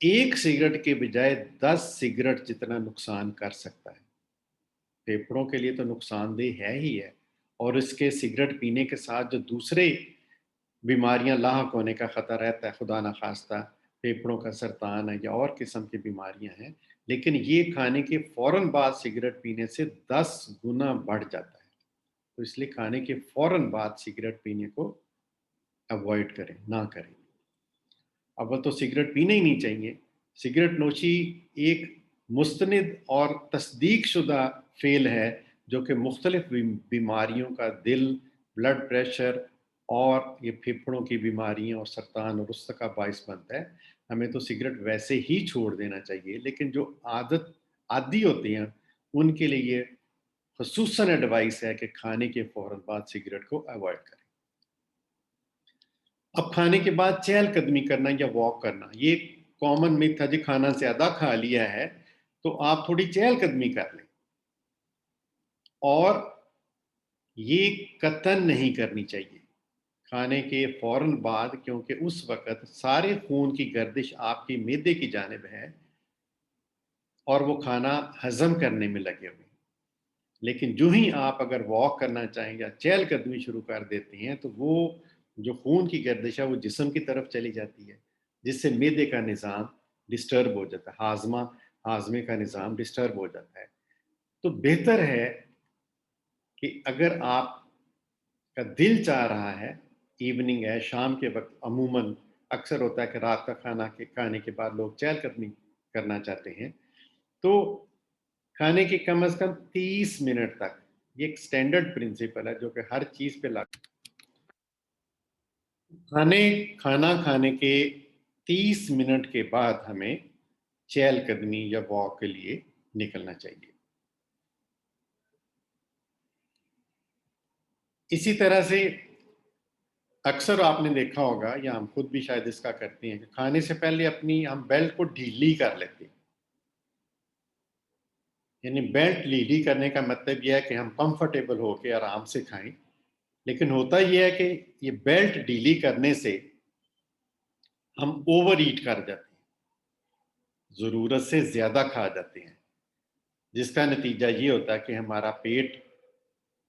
ایک سگریٹ کے بجائے 10 سگریٹ جتنا نقصان کر سکتا ہے. پھیپھڑوں کے لیے تو نقصان دہ ہے ہی ہے، اور اس کے سگریٹ پینے کے ساتھ جو دوسرے بیماریاں لاحق ہونے کا خطرہ رہتا ہے، خدا نخواستہ پھیپھڑوں کا سرطان ہے یا اور قسم کی بیماریاں ہیں، لیکن یہ کھانے کے فوراً بعد سگریٹ پینے سے 10 گنا بڑھ جاتا ہے. تو اس لیے کھانے کے فوراً بعد سگریٹ پینے کو اوائڈ کریں، نہ کریں. اول تو سگریٹ پینا ہی نہیں چاہیے. سگریٹ نوشی ایک مستند اور تصدیق شدہ فعل ہے جو کہ مختلف بیماریوں کا، دل، بلڈ پریشر اور یہ پھیپھڑوں کی بیماریاں اور سرطان اور رست کا باعث بنتا ہے. ہمیں تو سگریٹ ویسے ہی چھوڑ دینا چاہیے، لیکن جو عادی ہوتے ہیں ان کے لیے یہ خصوصاً ایڈوائس ہے کہ کھانے کے فوراً بعد سگریٹ کو اوائڈ کریں. اب کھانے کے بعد چہل قدمی کرنا یا واک کرنا، یہ کامن میتھ ہے جی، کھانا زیادہ کھا لیا ہے تو آپ تھوڑی چہل قدمی کر لیں، اور یہ قطعاً نہیں کرنی چاہیے کھانے کے فوراً بعد، کیونکہ اس وقت سارے خون کی گردش آپ کی معدے کی جانب ہے اور وہ کھانا ہضم کرنے میں لگے ہوئے. لیکن جو ہی آپ اگر واک کرنا چاہیں یا چہل قدمی شروع کر دیتے ہیں تو وہ جو خون کی گردش ہے وہ جسم کی طرف چلی جاتی ہے، جس سے معدے کا نظام ڈسٹرب ہو جاتا ہے، ہاضمے کا نظام ڈسٹرب ہو جاتا ہے. تو بہتر ہے کہ اگر آپ کا دل چاہ رہا ہے، ایوننگ ہے، شام کے وقت عموماً اکثر ہوتا ہے کہ رات کا کھانے کے بعد لوگ چہل قدمی کرنا چاہتے ہیں، تو کھانے کے کم از کم 30 منٹ تک، یہ ایک سٹینڈرڈ پرنسپل ہے جو کہ ہر چیز پہ لاگو. کھانا کھانے کے 30 منٹ کے بعد ہمیں چہل قدمی یا واک کے لیے نکلنا چاہیے. اسی طرح سے اکثر آپ نے دیکھا ہوگا یا ہم خود بھی شاید اس کا کرتے ہیں کہ کھانے سے پہلے ہم بیلٹ کو ڈھیلی کر لیتے ہیں. یعنی بیلٹ ڈھیلی کرنے کا مطلب یہ ہے کہ ہم کمفرٹیبل ہو کے آرام سے کھائیں، لیکن ہوتا یہ ہے کہ یہ بیلٹ ڈھیلی کرنے سے ہم اوور ایٹ کر جاتے ہیں، ضرورت سے زیادہ کھا جاتے ہیں، جس کا نتیجہ یہ ہوتا ہے کہ ہمارا پیٹ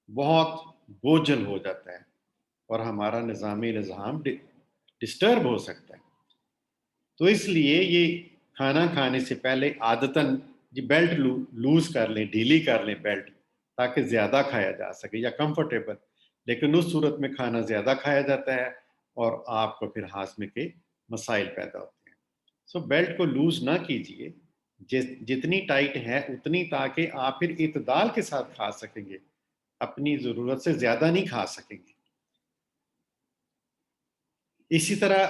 بہت بوجھل ہو جاتا ہے اور ہمارا نظام ڈسٹرب ہو سکتا ہے. تو اس لیے یہ کھانا کھانے سے پہلے عادتاً بیلٹ لوز کر لیں، ڈھیلی کر لیں بیلٹ، تاکہ زیادہ کھایا جا سکے یا کمفرٹیبل. لیکن اس صورت میں کھانا زیادہ کھایا جاتا ہے اور آپ کو پھر ہاضمے کے مسائل پیدا ہوتے ہیں. سو بیلٹ کو لوز نہ کیجیے، جتنی ٹائٹ ہے اتنی، تاکہ آپ پھر اعتدال کے ساتھ کھا سکیں گے، اپنی ضرورت سے زیادہ نہیں کھا سکیں گے. اسی طرح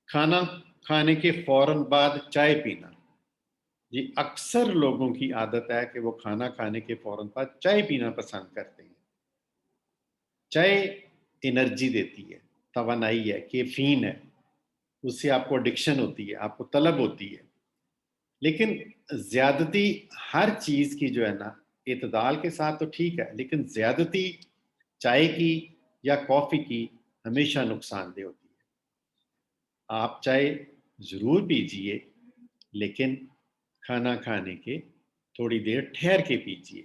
کھانا کھانے کے فوراً بعد چائے پینا، جی اکثر لوگوں کی عادت ہے کہ وہ کھانا کھانے کے فوراً بعد چائے پینا پسند کرتے ہیں. چائے انرجی دیتی ہے، توانائی ہے، کیفین ہے، اس سے آپ کو ایڈکشن ہوتی ہے، آپ کو طلب ہوتی ہے. لیکن زیادتی ہر چیز کی جو ہے نا، اعتدال کے ساتھ تو ٹھیک ہے، لیکن زیادتی چائے کی یا کافی کی ہمیشہ نقصان دہ ہوتی ہے. آپ چائے ضرور پیجئے، لیکن کھانا کھانے کے تھوڑی دیر ٹھہر کے پیجئے.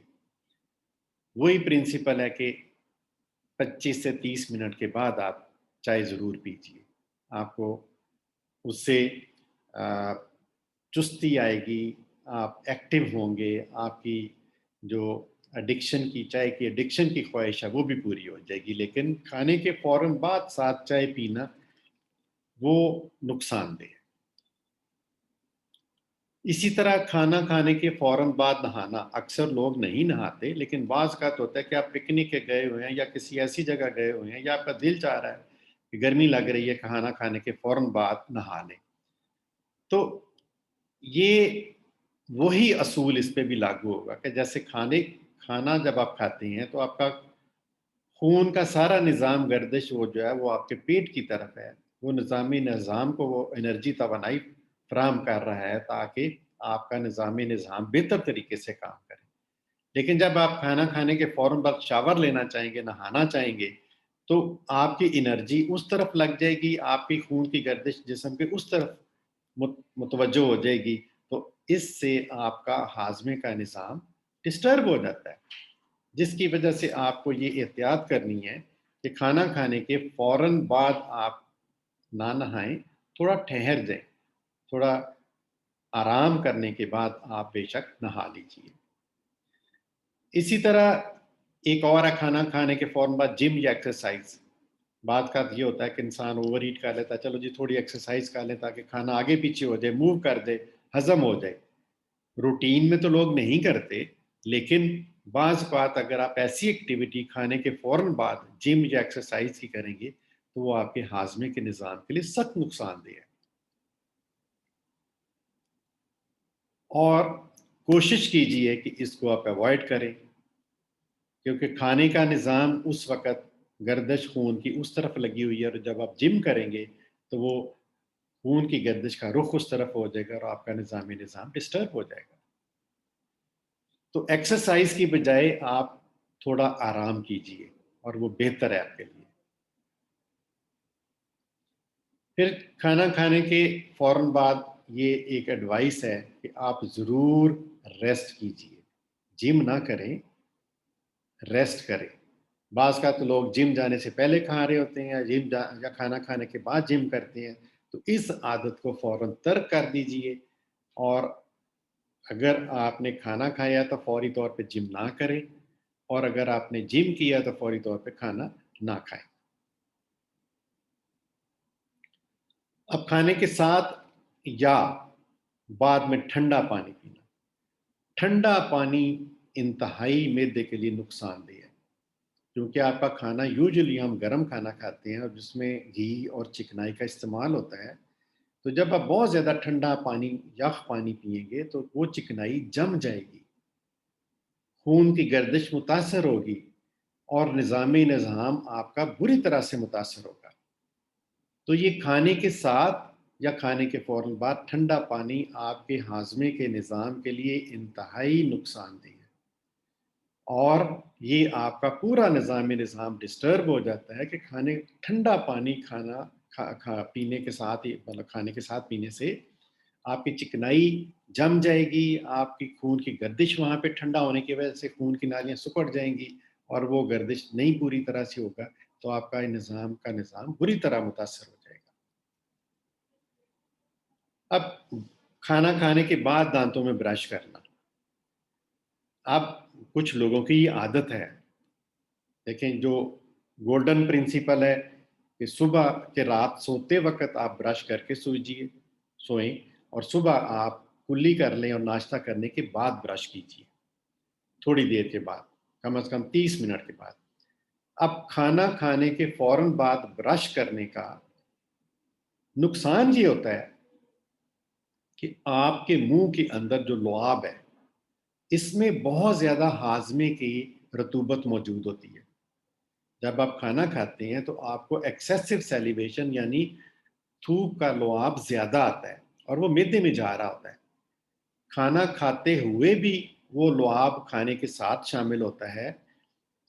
وہی پرنسپل ہے کہ 25 سے 30 منٹ کے بعد آپ چائے ضرور پیجئے. آپ کو اس سے چستی آئے گی، آپ ایکٹیو ہوں گے، آپ کی جو چائے کی ایڈکشن کی خواہش ہے وہ بھی پوری ہو جائے گی. لیکن کھانے کے فوراً بعد ساتھ چائے پینا وہ نقصان دہ ہے. اسی طرح کھانا کھانے کے فوراً بعد نہانا، اکثر لوگ نہیں نہاتے، لیکن بعض کا تو ہوتا ہے کہ آپ پکنک کے گئے ہوئے ہیں یا کسی ایسی جگہ گئے ہوئے ہیں یا آپ کا دل چاہ رہا ہے کہ گرمی لگ رہی ہے، کھانا کھانے کے فوراً بعد نہا لیں. تو یہ وہی اصول اس پہ بھی لاگو ہوگا کہ جیسے کھانا جب آپ کھاتے ہیں تو آپ کا خون کا سارا نظام گردش وہ جو ہے وہ آپ کے پیٹ کی طرف ہے، وہ نظام کو وہ انرجی توانائی فراہم کر رہا ہے تاکہ آپ کا نظام بہتر طریقے سے کام کرے. لیکن جب آپ کھانا کھانے کے فوراً بعد شاور لینا چاہیں گے، نہانا چاہیں گے، تو آپ کی انرجی اس طرف لگ جائے گی، آپ کی خون کی گردش جسم کے اس طرف متوجہ ہو جائے گی، تو اس سے آپ کا ہاضمے کا نظام ڈسٹرب ہو جاتا ہے، جس کی وجہ سے آپ کو یہ احتیاط کرنی ہے کہ کھانا کھانے کے فوراً بعد آپ نہ نہائیں، تھوڑا ٹھہر جائیں، تھوڑا آرام کرنے کے بعد آپ بے شک نہا لیجیے۔ اسی طرح ایک اور ہے کھانا کھانے کے فوراً بعد جم یا ایکسرسائز۔ بعد کا یہ ہوتا ہے کہ انسان اوور ایٹ کر لیتا ہے، چلو جی تھوڑی ایکسرسائز کر لیں تاکہ کھانا آگے پیچھے ہو جائے، موو کر دے، ہضم ہو جائے۔ روٹین میں تو لوگ نہیں کرتے، لیکن بعض اوقات اگر آپ ایسی ایکٹیویٹی کھانے کے فوراً بعد جم یا ایکسرسائز کی کریں گے تو وہ آپ کے ہاضمے کے نظام کے لیے سخت نقصان دہ ہے۔ اور کوشش کیجئے کہ اس کو آپ ایوائڈ کریں، کیونکہ کھانے کا نظام اس وقت گردش خون کی اس طرف لگی ہوئی ہے، اور جب آپ جم کریں گے تو وہ خون کی گردش کا رخ اس طرف ہو جائے گا اور آپ کا نظام ڈسٹرب ہو جائے گا۔ تو ایکسرسائز کی بجائے آپ تھوڑا آرام کیجئے، اور وہ بہتر ہے آپ کے لیے۔ پھر کھانا کھانے کے فوراً بعد یہ ایک ایڈوائس ہے کہ آپ ضرور ریسٹ کیجئے، جم نہ کریں، ریسٹ کریں۔ بعض کا تو لوگ جم جانے سے پہلے کھا رہے ہوتے ہیں، یا کھانا کھانے کے بعد جم کرتے ہیں، تو اس عادت کو فوراً ترک کر دیجئے، اور اگر آپ نے کھانا کھایا تو فوری طور پہ جم نہ کریں، اور اگر آپ نے جم کیا تو فوری طور پہ کھانا نہ کھائیں۔ اب کھانے کے ساتھ یا بعد میں ٹھنڈا پانی پینا۔ ٹھنڈا پانی انتہائی معدے کے لیے نقصان دہ ہے، کیونکہ آپ کا کھانا یوزلی ہم گرم کھانا کھاتے ہیں اور جس میں گھی اور چکنائی کا استعمال ہوتا ہے، تو جب آپ بہت زیادہ ٹھنڈا پانی، یخ پانی پئیں گے تو وہ چکنائی جم جائے گی، خون کی گردش متاثر ہوگی، اور نظام آپ کا بری طرح سے متاثر ہوگا۔ تو یہ کھانے کے ساتھ یا کھانے کے فوراً بعد ٹھنڈا پانی آپ کے ہاضمے کے نظام کے لیے انتہائی نقصان دہ ہے، اور یہ آپ کا پورا نظام ڈسٹرب ہو جاتا ہے کہ ٹھنڈا پانی پینے کے ساتھ، مطلب کھانے کے ساتھ پینے سے آپ کی چکنائی جم جائے گی، آپ کی خون کی گردش وہاں پہ ٹھنڈا ہونے کی وجہ سے خون کی نالیاں سکڑ جائیں گی، اور وہ گردش نہیں پوری طرح سے ہوگا، تو آپ کا نظام بری طرح متاثر ہو جائے گا۔ اب کھانا کھانے کے بعد دانتوں میں برش کرنا۔ اب کچھ لوگوں کی یہ عادت ہے، دیکھیں جو گولڈن پرنسپل ہے کہ صبح کے رات سوتے وقت آپ برش کر کے سوئیں، اور صبح آپ کلی کر لیں اور ناشتہ کرنے کے بعد برش کیجیے، تھوڑی دیر کے بعد، کم از کم 30 منٹ کے بعد۔ اب کھانا کھانے کے فوراً بعد برش کرنے کا نقصان یہ ہوتا ہے کہ آپ کے منہ کے اندر جو لعاب ہے، اس میں بہت زیادہ ہاضمے کی رطوبت موجود ہوتی ہے۔ جب آپ کھانا کھاتے ہیں تو آپ کو ایکسیسو سیلیویشن یعنی تھوک کا لعاب زیادہ آتا ہے، اور وہ معدے میں جا رہا ہوتا ہے۔ کھانا کھاتے ہوئے بھی وہ لعاب کھانے کے ساتھ شامل ہوتا ہے،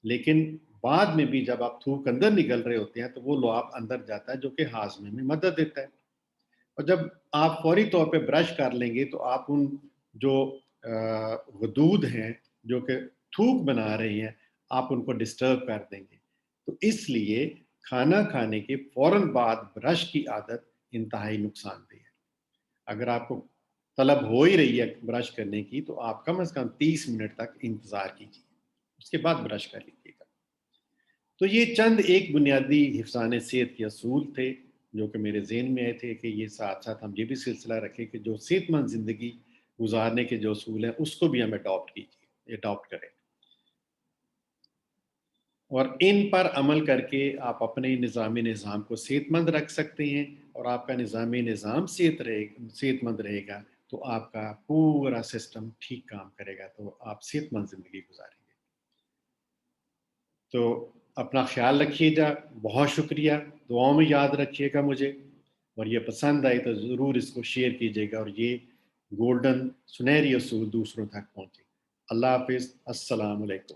لیکن بعد میں بھی جب آپ تھوک اندر نگل رہے ہوتے ہیں تو وہ لعاب اندر جاتا ہے، جو کہ ہاضمے میں مدد دیتا ہے۔ اور جب آپ فوری طور پہ برش کر لیں گے تو آپ ان جو غدود ہیں جو کہ تھوک بنا رہے ہیں، آپ ان کو ڈسٹرب کر دیں گے۔ تو اس لیے کھانا کھانے کے فوراً بعد برش کی عادت انتہائی نقصان دہ ہے۔ اگر آپ کو طلب ہو ہی رہی ہے برش کرنے کی تو آپ کم از کم 30 منٹ تک انتظار کیجیے، اس کے بعد برش کر لیجیے گا۔ تو یہ چند ایک بنیادی حفظان صحت کے اصول تھے جو کہ میرے ذہن میں آئے تھے کہ یہ ساتھ ساتھ ہم یہ بھی سلسلہ رکھیں کہ جو صحت مند زندگی گزارنے کے جو اصول ہیں اس کو بھی ہم اڈاپٹ کریں، اور ان پر عمل کر کے آپ اپنے نظام کو صحت مند رکھ سکتے ہیں، اور آپ کا نظام صحت مند رہے گا تو آپ کا پورا سسٹم ٹھیک کام کرے گا، تو آپ صحت مند زندگی گزاریں گے۔ تو اپنا خیال رکھیے گا، بہت شکریہ، دعاؤں میں یاد رکھیے گا مجھے، اور یہ پسند آئے تو ضرور اس کو شیئر کیجیے گا، اور یہ گولڈن سنہری اصول دوسروں تک پہنچے۔ اللہ حافظ، السلام علیکم۔